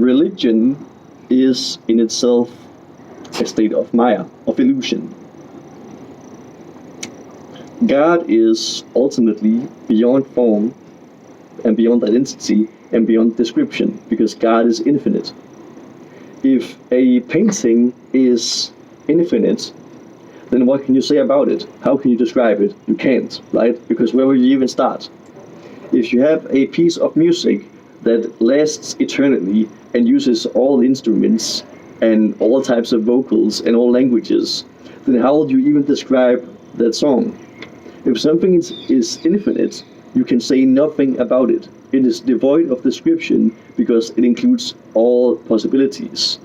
religion is in itself a state of Maya, of illusion. God is ultimately beyond form and beyond identity and beyond description, because God is infinite. If a painting is infinite, then what can you say about it? How can you describe it? You can't, right? Because where will you even start? If you have a piece of music that lasts eternally and uses all instruments and all types of vocals and all languages, then how would you even describe that song? If something is infinite, you can say nothing about it. It is devoid of description because it includes all possibilities.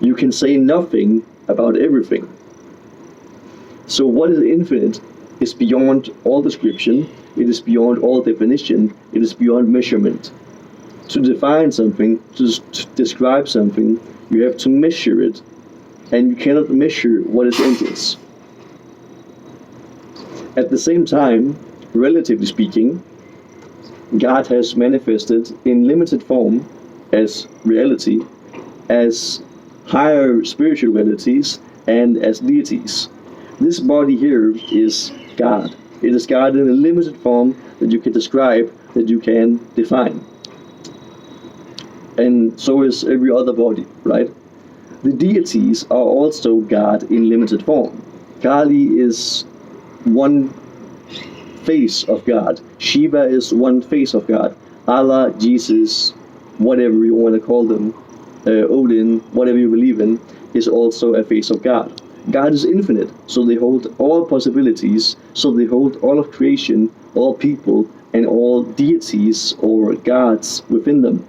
You can say nothing about everything. So what is infinite is beyond all description, it is beyond all definition, it is beyond measurement. To define something, to describe something, you have to measure it, and you cannot measure what is endless. At the same time, relatively speaking, God has manifested in limited form as reality, as higher spiritual realities, and as deities. This body here is God. It is God in a limited form that you can describe, that you can define. And so is every other body, right? The deities are also God in limited form. Kali is one face of God. Shiva is one face of God. Allah, Jesus, whatever you want to call them, Odin, whatever you believe in, is also a face of God. God is infinite, so they hold all possibilities, so they hold all of creation, all people, and all deities or gods within them.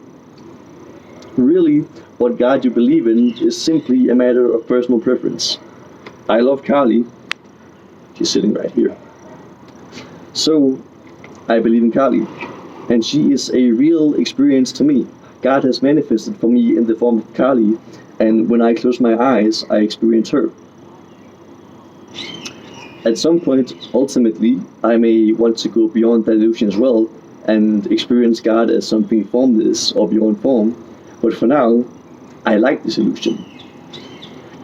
Really, what God you believe in is simply a matter of personal preference. I love Kali. She's sitting right here. So, I believe in Kali, and she is a real experience to me. God has manifested for me in the form of Kali, and when I close my eyes, I experience her. At some point, ultimately, I may want to go beyond that illusion as well and experience God as something formless or beyond form, but for now, I like this illusion.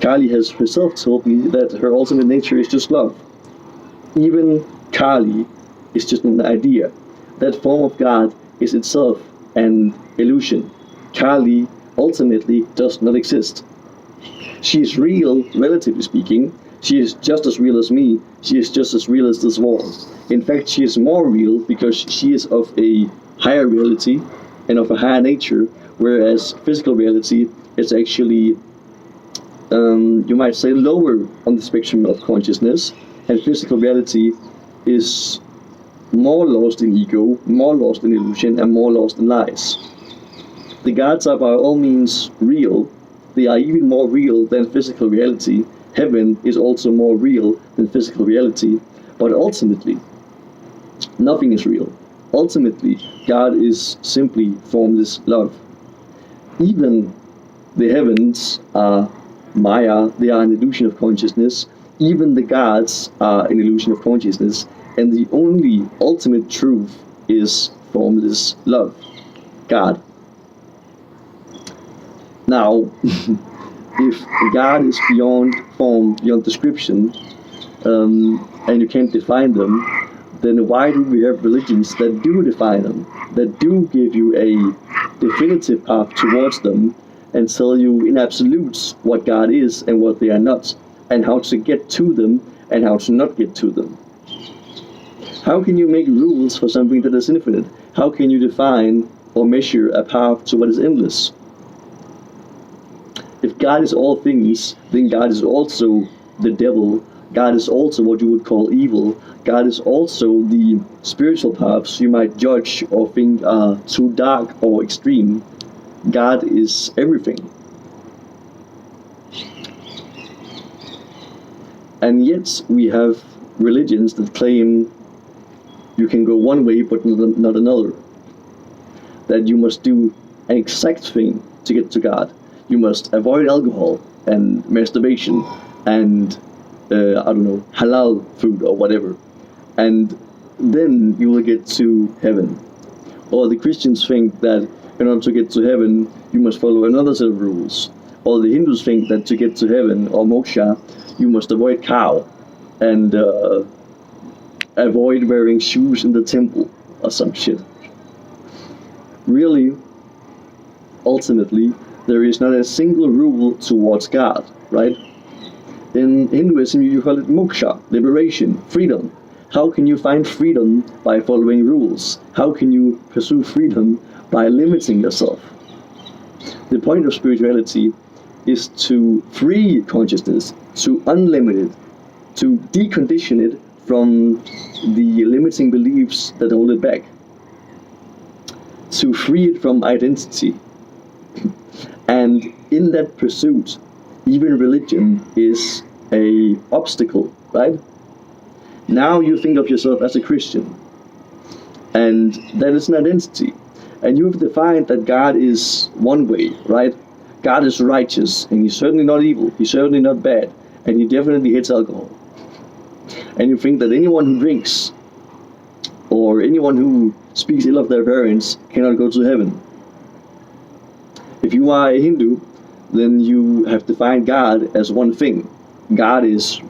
Kali has herself told me that her ultimate nature is just love. Even Kali is just an idea. That form of God is itself an illusion. Kali ultimately does not exist. She is real, relatively speaking. She is just as real as me. She is just as real as this wall. In fact, she is more real because she is of a higher reality and of a higher nature, whereas physical reality is actually, you might say, lower on the spectrum of consciousness, and physical reality is more lost in ego, more lost in illusion, and more lost in lies. The gods are by all means real. They are even more real than physical reality. Heaven is also more real than physical reality. But ultimately, nothing is real. Ultimately, God is simply formless love. Even the heavens are Maya, they are an illusion of consciousness. Even the gods are an illusion of consciousness. And the only ultimate truth is formless love, God. Now, if God is beyond form, beyond description, and you can't define them, then why do we have religions that do define them, that do give you a definitive path towards them, and tell you in absolutes what God is and what they are not, and how to get to them and how to not get to them? How can you make rules for something that is infinite? How can you define or measure a path to what is endless? If God is all things, then God is also the devil. God is also what you would call evil. God is also the spiritual paths you might judge or think are too dark or extreme. God is everything. And yet we have religions that claim you can go one way but not another. That you must do an exact thing to get to God. You must avoid alcohol and masturbation and, halal food or whatever. And then you will get to heaven. Or the Christians think that in order to get to heaven, you must follow another set of rules. All the Hindus think that to get to heaven or moksha, you must avoid cow and avoid wearing shoes in the temple or some shit. Really, ultimately, there is not a single rule towards God, right? In Hinduism, you call it moksha, liberation, freedom. How can you find freedom by following rules? How can you pursue freedom by limiting yourself? The point of spirituality is to free consciousness, to unlimit it, to decondition it from the limiting beliefs that hold it back, to free it from identity. And in that pursuit, even religion is a obstacle, right? Now you think of yourself as a Christian, and that is an identity. And you've defined that God is one way, right? God is righteous, and he's certainly not evil, he's certainly not bad, and he definitely hates alcohol. And you think that anyone who drinks, or anyone who speaks ill of their parents, cannot go to heaven. If you are a Hindu, then you have defined God as one thing. God is,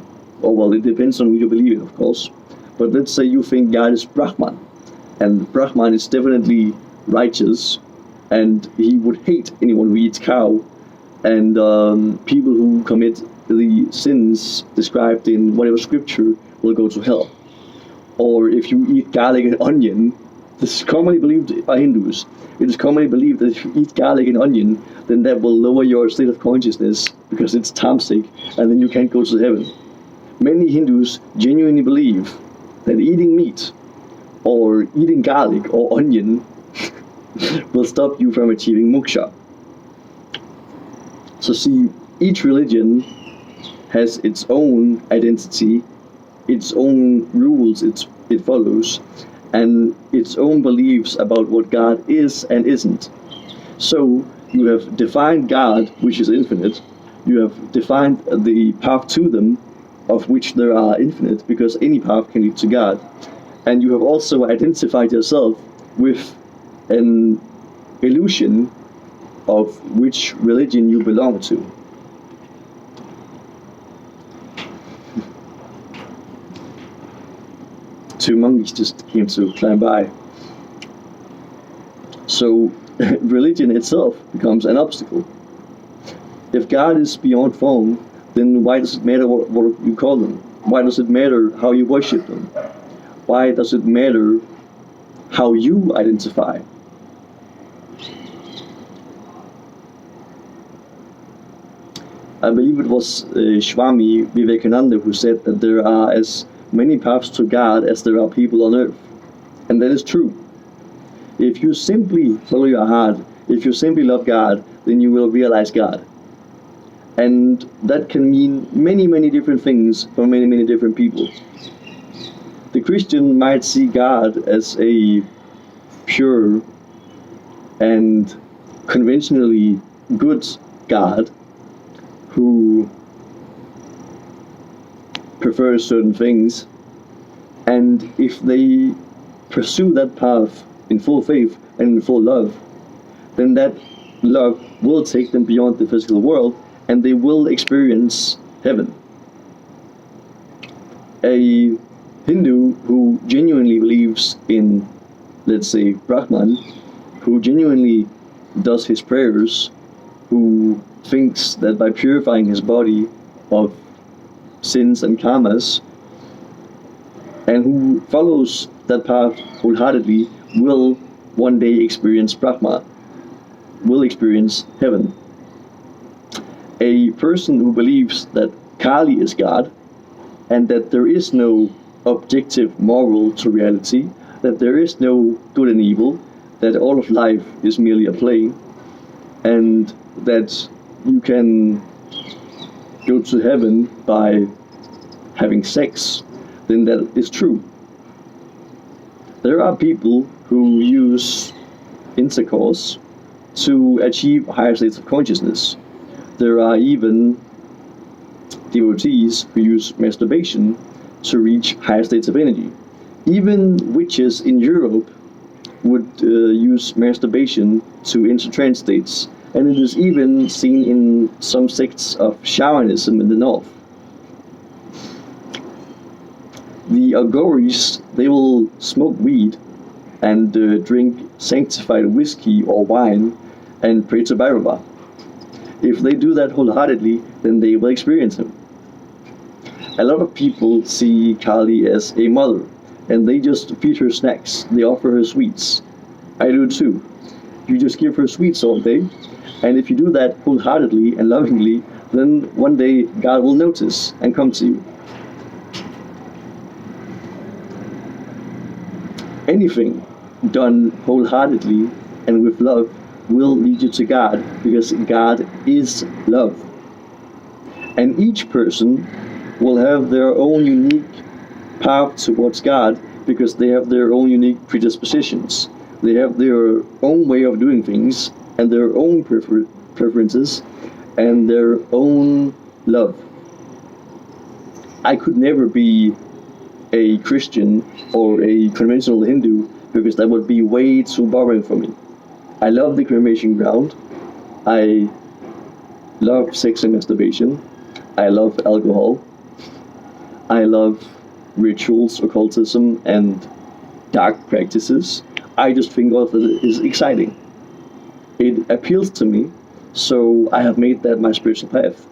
oh well, it depends on who you believe in, of course. But let's say you think God is Brahman, and Brahman is definitely righteous, and he would hate anyone who eats cow, and people who commit the sins described in whatever scripture will go to hell. Or if you eat garlic and onion, this is commonly believed by Hindus. It is commonly believed that if you eat garlic and onion, then that will lower your state of consciousness because it's tamasic, and then you can't go to heaven. Many Hindus genuinely believe that eating meat or eating garlic or onion will stop you from achieving moksha. So see, each religion has its own identity, its own rules it follows, and its own beliefs about what God is and isn't. So you have defined God, which is infinite. You have defined the path to them, of which there are infinite, because any path can lead to God. And you have also identified yourself with an illusion of which religion you belong to. Two monkeys just came to climb by. So religion itself becomes an obstacle. If God is beyond form, then why does it matter what you call them? Why does it matter how you worship them? Why does it matter how you identify? I believe it was Swami Vivekananda who said that there are as many paths to God as there are people on earth. And that is true. If you simply follow your heart, if you simply love God, then you will realize God. And that can mean many, many different things for many, many different people. The Christian might see God as a pure and conventionally good God who prefers certain things, and if they pursue that path in full faith and in full love, then that love will take them beyond the physical world, and they will experience heaven. A Hindu who genuinely believes in, let's say, Brahman, who genuinely does his prayers, who thinks that by purifying his body of sins and karmas, and who follows that path wholeheartedly, will one day experience Brahma, will experience heaven. A person who believes that Kali is God, and that there is no objective moral to reality, that there is no good and evil, that all of life is merely a play, and that you can go to heaven by having sex, then that is true. There are people who use intercourse to achieve higher states of consciousness. There are even devotees who use masturbation to reach higher states of energy. Even witches in Europe would use masturbation to enter trance states, and it is even seen in some sects of shamanism in the north. The Agoris, they will smoke weed and drink sanctified whiskey or wine and pray to Bhairava. If they do that wholeheartedly, then they will experience him. A lot of people see Kali as a mother, and they just feed her snacks, they offer her sweets. I do too. You just give her sweets all day, and if you do that wholeheartedly and lovingly, then one day God will notice and come to you. Anything done wholeheartedly and with love will lead you to God, because God is love. And each person will have their own unique path towards God, because they have their own unique predispositions. They have their own way of doing things, and their own preferences, and their own love. I could never be a Christian or a conventional Hindu, because that would be way too boring for me. I love the cremation ground. I love sex and masturbation. I love alcohol. I love rituals, occultism, and dark practices. I just think all of it is exciting. It appeals to me, so I have made that my spiritual path.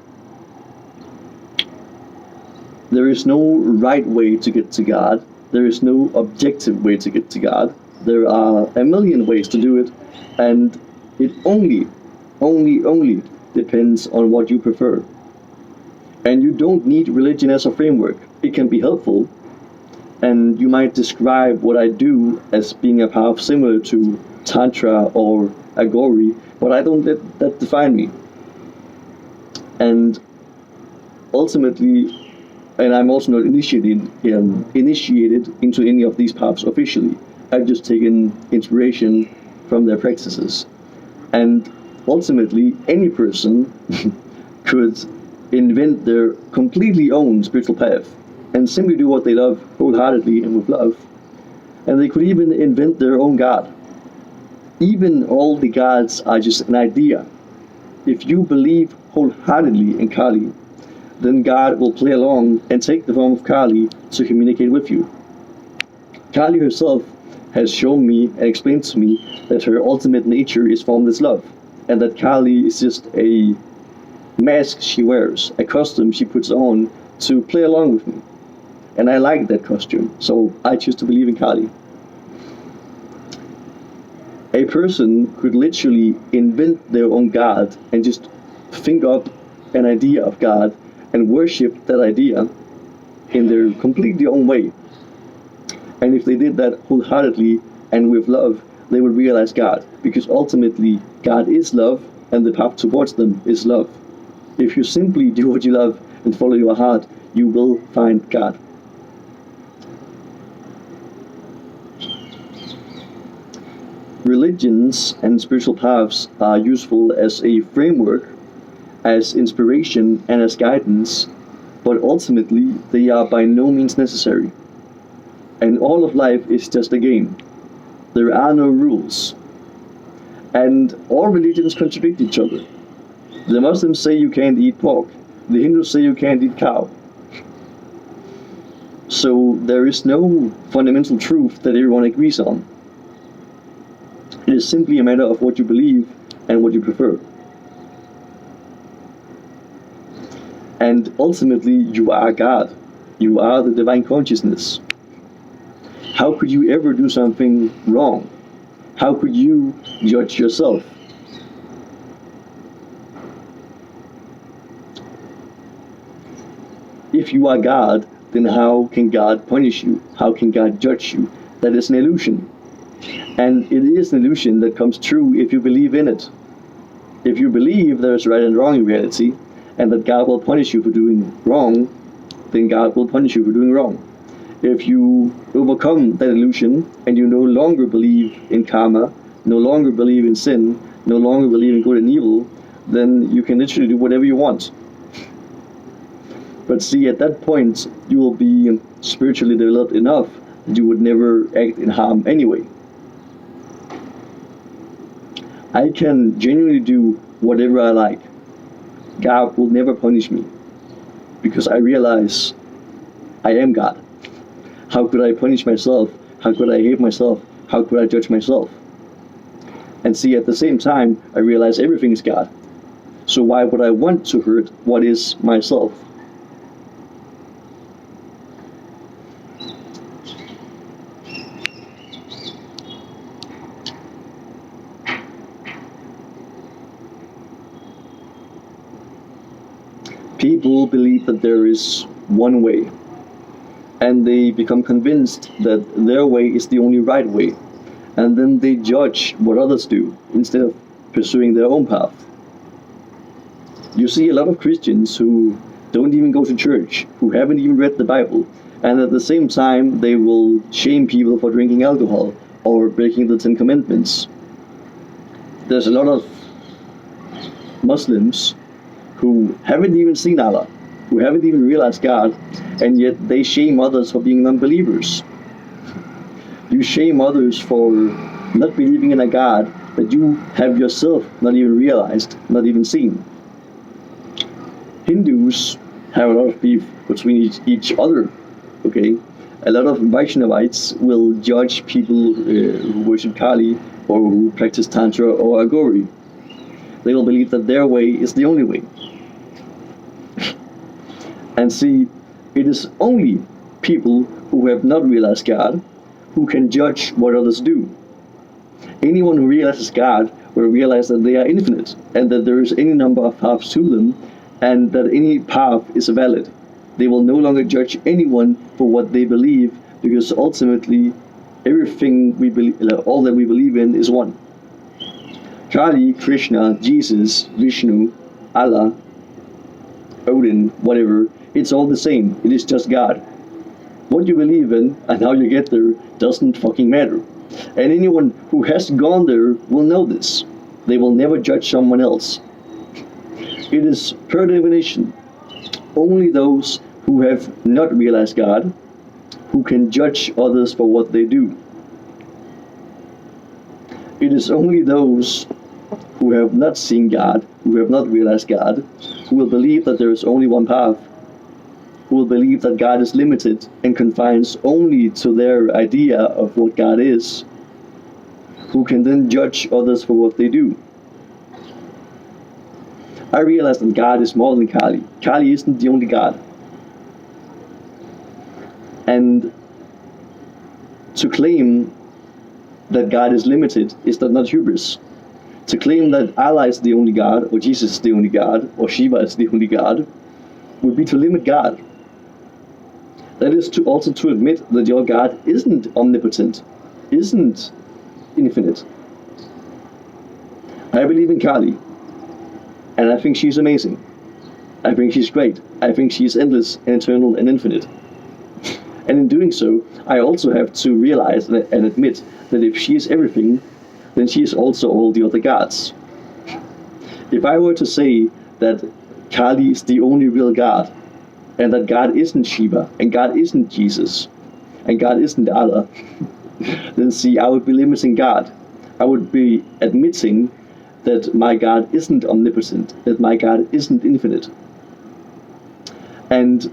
There is no right way to get to God. There is no objective way to get to God. There are a million ways to do it, and it only depends on what you prefer. And you don't need religion as a framework. It can be helpful, and you might describe what I do as being a path similar to Tantra or Agori, but I don't let that define me. And ultimately, and I'm also not initiated into any of these paths officially. I've just taken inspiration from their practices. And ultimately, any person could invent their completely own spiritual path and simply do what they love wholeheartedly and with love. And they could even invent their own god. Even all the gods are just an idea. If you believe wholeheartedly in Kali, then God will play along and take the form of Kali to communicate with you. Kali herself has shown me and explained to me that her ultimate nature is formless love, and that Kali is just a mask she wears, a costume she puts on to play along with me. And I like that costume, so I choose to believe in Kali. A person could literally invent their own god and just think up an idea of God and worship that idea in their completely own way. And if they did that wholeheartedly and with love, they would realize God, because ultimately God is love, and the path towards them is love. If you simply do what you love and follow your heart, you will find God. Religions and spiritual paths are useful as a framework, as inspiration, and as guidance, but ultimately they are by no means necessary. And all of life is just a game. There are no rules. And all religions contradict each other. The Muslims say you can't eat pork. The Hindus say you can't eat cow. So there is no fundamental truth that everyone agrees on. It is simply a matter of what you believe and what you prefer. And ultimately, you are God. You are the divine consciousness. How could you ever do something wrong? How could you judge yourself? If you are God, then how can God punish you? How can God judge you? That is an illusion. And it is an illusion that comes true if you believe in it. If you believe there is right and wrong in reality, and that God will punish you for doing wrong, then God will punish you for doing wrong. If you overcome that illusion and you no longer believe in karma, no longer believe in sin, no longer believe in good and evil, then you can literally do whatever you want. But see, at that point, you will be spiritually developed enough that you would never act in harm anyway. I can genuinely do whatever I like. God will never punish me because I realize I am God. How could I punish myself? How could I hate myself? How could I judge myself? And see, at the same time, I realize everything is God. So why would I want to hurt what is myself? People believe that there is one way, and they become convinced that their way is the only right way, and then they judge what others do instead of pursuing their own path. You see a lot of Christians who don't even go to church, who haven't even read the Bible, and at the same time they will shame people for drinking alcohol or breaking the Ten Commandments. There's a lot of Muslims who haven't even seen Allah, who haven't even realized God, and yet they shame others for being non-believers. You shame others for not believing in a God that you have yourself not even realized, not even seen. Hindus have a lot of beef between each other, okay? A lot of Vaishnavites will judge people who worship Kali or who practice Tantra or Agori. They will believe that their way is the only way. And see, it is only people who have not realized God who can judge what others do. Anyone who realizes God will realize that they are infinite and that there is any number of paths to them and that any path is valid. They will no longer judge anyone for what they believe because ultimately everything we believe, all that we believe in is one. Kali, Krishna, Jesus, Vishnu, Allah, Odin, whatever, it's all the same. It is just God. What you believe in and how you get there doesn't fucking matter. And anyone who has gone there will know this. They will never judge someone else. It is, per definition, only those who have not realized God who can judge others for what they do. It is only those who have not seen God, who have not realized God, who will believe that there is only one path, who will believe that God is limited and confines only to their idea of what God is, who can then judge others for what they do. I realize that God is more than Kali. Kali isn't the only God. And to claim that God is limited is that not hubris. To claim that Allah is the only God, or Jesus is the only God, or Shiva is the only God, would be to limit God. That is to also to admit that your God isn't omnipotent, isn't infinite. I believe in Kali, and I think she's amazing. I think she's great. I think she's endless and eternal and infinite. And in doing so, I also have to realize and admit that if she is everything, then she is also all the other gods. If I were to say that Kali is the only real God, and that God isn't Shiva, and God isn't Jesus, and God isn't Allah, then see, I would be limiting God. I would be admitting that my God isn't omnipotent, that my God isn't infinite. And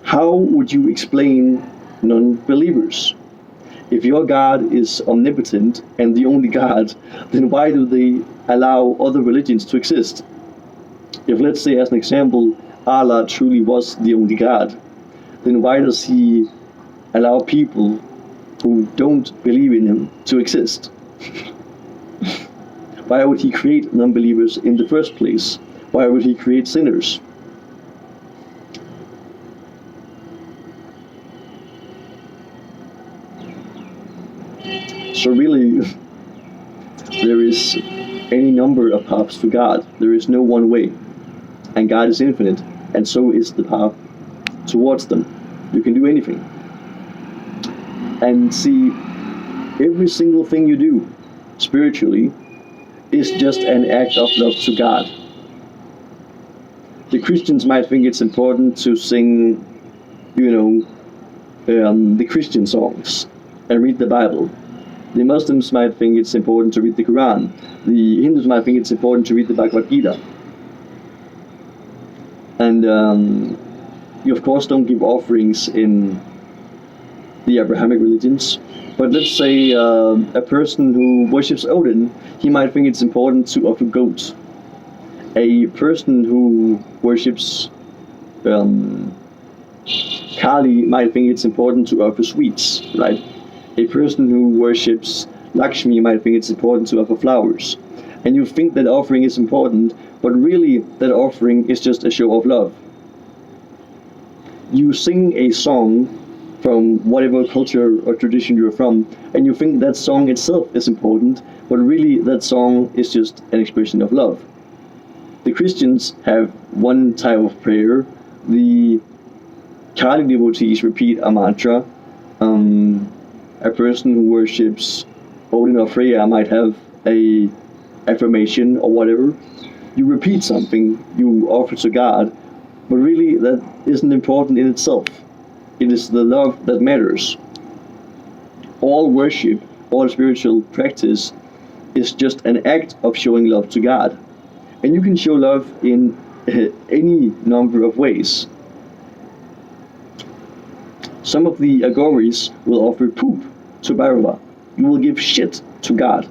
how would you explain non-believers? If your God is omnipotent and the only God, then why do they allow other religions to exist? If, let's say, as an example, Allah truly was the only God, then why does he allow people who don't believe in him to exist? Why would he create non-believers in the first place? Why would he create sinners? So really, there is any number of paths to God. There is no one way. And God is infinite, and so is the path towards them. You can do anything. And see, every single thing you do spiritually is just an act of love to God. The Christians might think it's important to sing, the Christian songs and read the Bible. The Muslims might think it's important to read the Quran. The Hindus might think it's important to read the Bhagavad Gita. And you of course don't give offerings in the Abrahamic religions. But let's say a person who worships Odin, he might think it's important to offer goats. A person who worships Kali might think it's important to offer sweets, right? A person who worships Lakshmi might think it's important to offer flowers. And you think that offering is important, but really that offering is just a show of love. You sing a song from whatever culture or tradition you're from, and you think that song itself is important, but really that song is just an expression of love. The Christians have one type of prayer. The Kali devotees repeat a mantra. A person who worships Odin or Freya might have a affirmation or whatever. You repeat something, you offer to God, but really that isn't important in itself. It is the love that matters. All worship, all spiritual practice is just an act of showing love to God. And you can show love in any number of ways. Some of the Agoris will offer poop to Bhairava. You will give shit to God.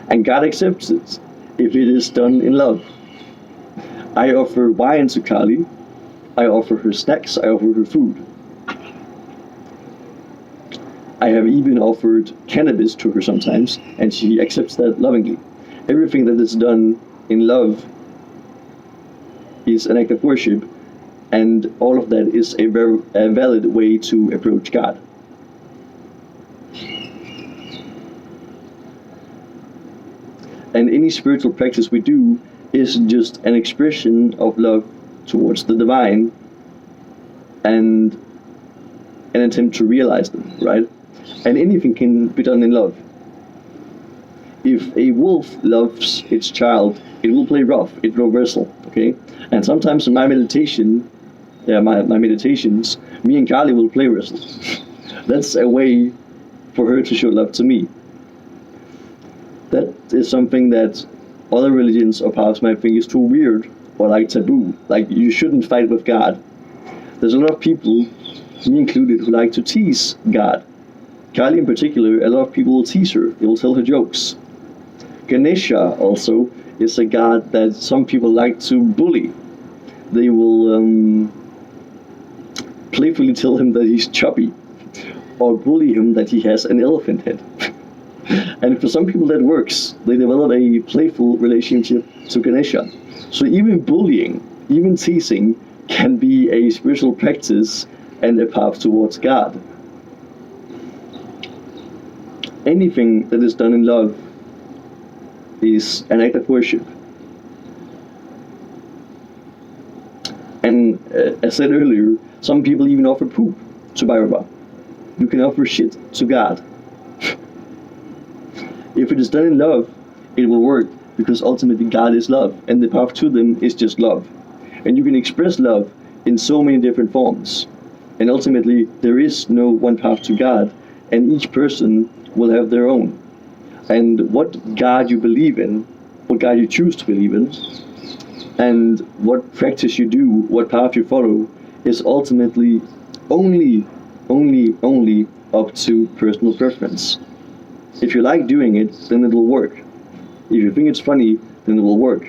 And God accepts it if it is done in love. I offer wine to Kali. I offer her snacks. I offer her food. I have even offered cannabis to her sometimes, and she accepts that lovingly. Everything that is done in love is an act of worship, and all of that is a very valid way to approach God. And any spiritual practice we do is just an expression of love towards the divine and an attempt to realize them, right? And anything can be done in love. If a wolf loves its child, it will play rough, it will wrestle, okay? And sometimes in my meditations, me and Kali will play wrestle. That's a way for her to show love to me. That is something that other religions or paths might think is too weird or like taboo, like you shouldn't fight with God. There's a lot of people, me included, who like to tease God. Kali in particular, a lot of people will tease her, they will tell her jokes. Ganesha also is a god that some people like to bully. They will playfully tell him that he's chubby, or bully him that he has an elephant head. And for some people that works. They develop a playful relationship to Ganesha. So even bullying, even teasing, can be a spiritual practice and a path towards God. Anything that is done in love is an act of worship. And as I said earlier, some people even offer poop to Bhairava. You can offer shit to God. If it is done in love, it will work, because ultimately God is love, and the path to them is just love. And you can express love in so many different forms. And ultimately, there is no one path to God, and each person will have their own. And what God you believe in, what God you choose to believe in, and what practice you do, what path you follow, is ultimately only up to personal preference. If you like doing it, then it will work. If you think it's funny, then it will work.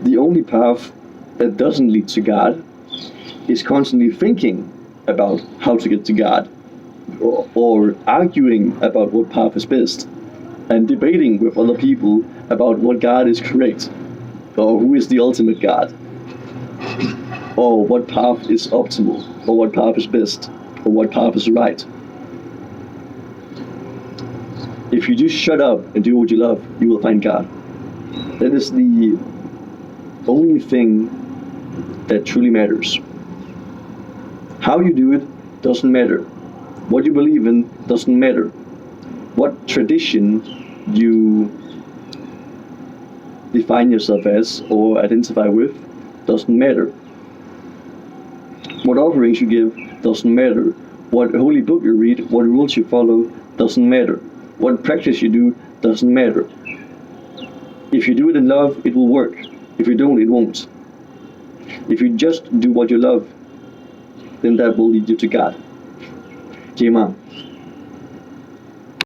The only path that doesn't lead to God is constantly thinking about how to get to God, or arguing about what path is best, and debating with other people about what God is correct, or who is the ultimate God, or what path is optimal, or what path is best, or what path is right. If you just shut up and do what you love, you will find God. That is the only thing that truly matters. How you do it doesn't matter. What you believe in doesn't matter. What tradition you define yourself as or identify with doesn't matter. What offerings you give doesn't matter. What holy book you read, what rules you follow, doesn't matter. What practice you do doesn't matter. If you do it in love, it will work. If you don't, it won't. If you just do what you love, then that will lead you to God. Jai Maan.